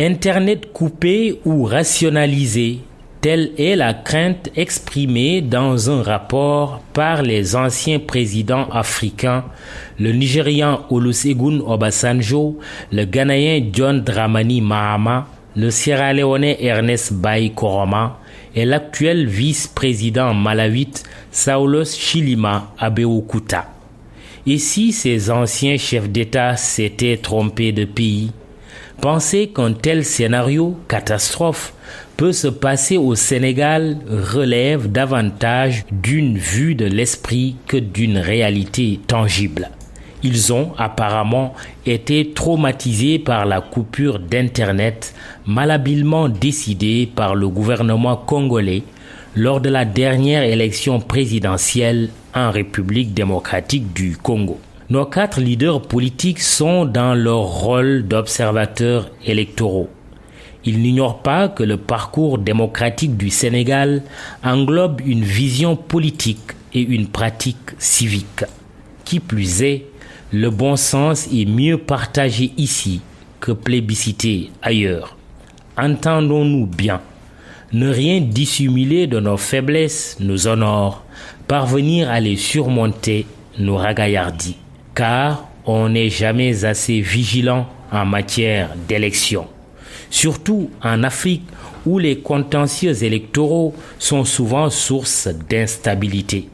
Internet coupé ou rationalisé, telle est la crainte exprimée dans un rapport par les anciens présidents africains, le Nigérian Olusegun Obasanjo, le Ghanéen John Dramani Mahama, le Sierra-Léonais Ernest Bai Koroma et l'actuel vice-président malawite Saulos Chilima Abeokuta. Et si ces anciens chefs d'État s'étaient trompés de pays? Penser qu'un tel scénario, catastrophe, peut se passer au Sénégal relève davantage d'une vue de l'esprit que d'une réalité tangible. Ils ont apparemment été traumatisés par la coupure d'Internet malhabilement décidée par le gouvernement congolais lors de la dernière élection présidentielle en République démocratique du Congo. Nos 4 leaders politiques sont dans leur rôle d'observateurs électoraux. Ils n'ignorent pas que le parcours démocratique du Sénégal englobe une vision politique et une pratique civique. Qui plus est, le bon sens est mieux partagé ici que plébiscité ailleurs. Entendons-nous bien. Ne rien dissimuler de nos faiblesses nous honore. Parvenir à les surmonter nous ragaillardit. Car on n'est jamais assez vigilant en matière d'élection. Surtout en Afrique où les contentieux électoraux sont souvent source d'instabilité.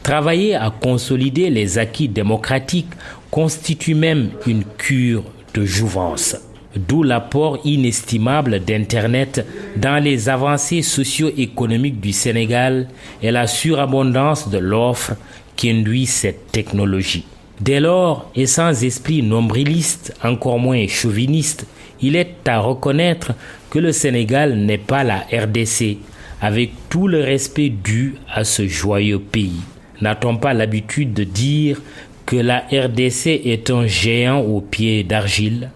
Travailler à consolider les acquis démocratiques constitue même une cure de jouvence. D'où l'apport inestimable d'Internet dans les avancées socio-économiques du Sénégal et la surabondance de l'offre qu'induit cette technologie. Dès lors, et sans esprit nombriliste, encore moins chauviniste, il est à reconnaître que le Sénégal n'est pas la RDC, avec tout le respect dû à ce joyeux pays. N'a-t-on pas l'habitude de dire que la RDC est un géant aux pieds d'argile?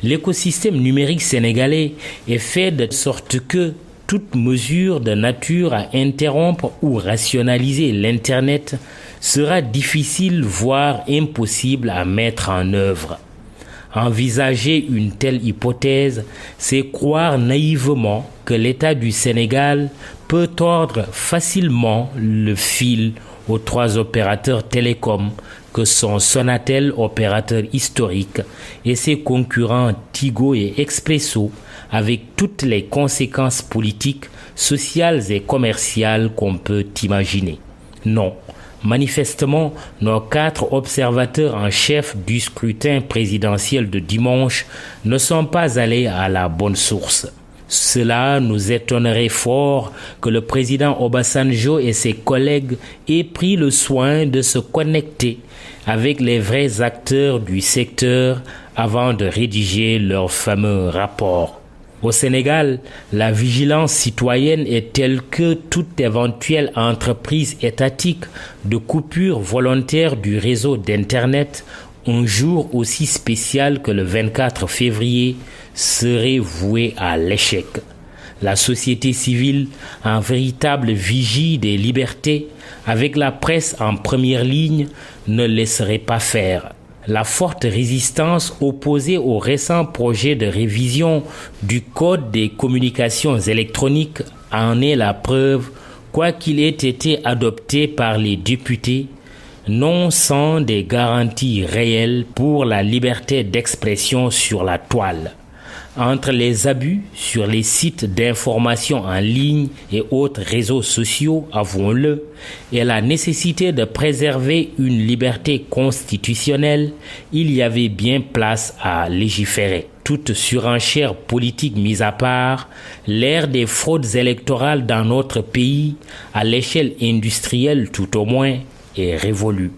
L'écosystème numérique sénégalais est fait de sorte que toute mesure de nature à interrompre ou rationaliser l'Internet sera difficile, voire impossible à mettre en œuvre. Envisager une telle hypothèse, c'est croire naïvement que l'État du Sénégal peut tordre facilement le fil aux 3 opérateurs télécoms que sont Sonatel, opérateur historique, et ses concurrents Tigo et Expresso, avec toutes les conséquences politiques, sociales et commerciales qu'on peut imaginer. Non, manifestement, nos 4 observateurs en chef du scrutin présidentiel de dimanche ne sont pas allés à la bonne source. Cela nous étonnerait fort que le président Obasanjo et ses collègues aient pris le soin de se connecter avec les vrais acteurs du secteur avant de rédiger leur fameux rapport. Au Sénégal, la vigilance citoyenne est telle que toute éventuelle entreprise étatique de coupure volontaire du réseau d'Internet un jour aussi spécial que le 24 février serait vouée à l'échec. La société civile, en véritable vigie des libertés, avec la presse en première ligne, ne laisserait pas faire. La forte résistance opposée au récent projet de révision du Code des communications électroniques en est la preuve, quoiqu'il ait été adopté par les députés, non sans des garanties réelles pour la liberté d'expression sur la toile. Entre les abus sur les sites d'information en ligne et autres réseaux sociaux, avouons-le, et la nécessité de préserver une liberté constitutionnelle, il y avait bien place à légiférer. Toute surenchère politique mise à part, l'ère des fraudes électorales dans notre pays, à l'échelle industrielle tout au moins, est révolue.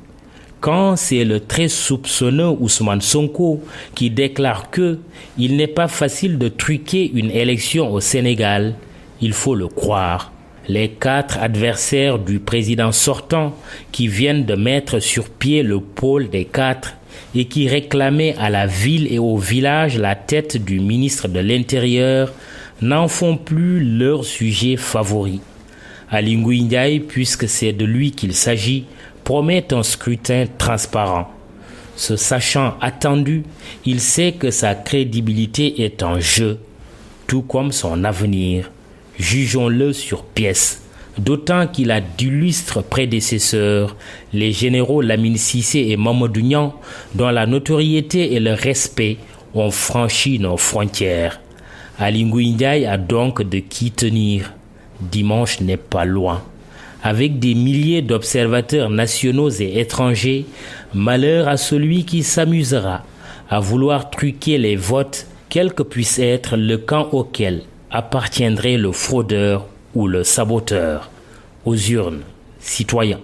Quand c'est le très soupçonneux Ousmane Sonko qui déclare que il n'est pas facile de truquer une élection au Sénégal, il faut le croire. Les 4 adversaires du président sortant qui viennent de mettre sur pied le pôle des 4 et qui réclamaient à la ville et au village la tête du ministre de l'Intérieur n'en font plus leur sujet favori. Aly Ngouille Ndiaye, puisque c'est de lui qu'il s'agit, promet un scrutin transparent. Se sachant attendu, il sait que sa crédibilité est en jeu, tout comme son avenir. Jugeons-le sur pièce. D'autant qu'il a d'illustres prédécesseurs, les généraux Lamine Cissé et Mamadou Niang, dont la notoriété et le respect ont franchi nos frontières. Aly Ngouille Ndiaye a donc de qui tenir. Dimanche n'est pas loin. Avec des milliers d'observateurs nationaux et étrangers, malheur à celui qui s'amusera à vouloir truquer les votes, quel que puisse être le camp auquel appartiendrait le fraudeur ou le saboteur. Aux urnes, citoyens.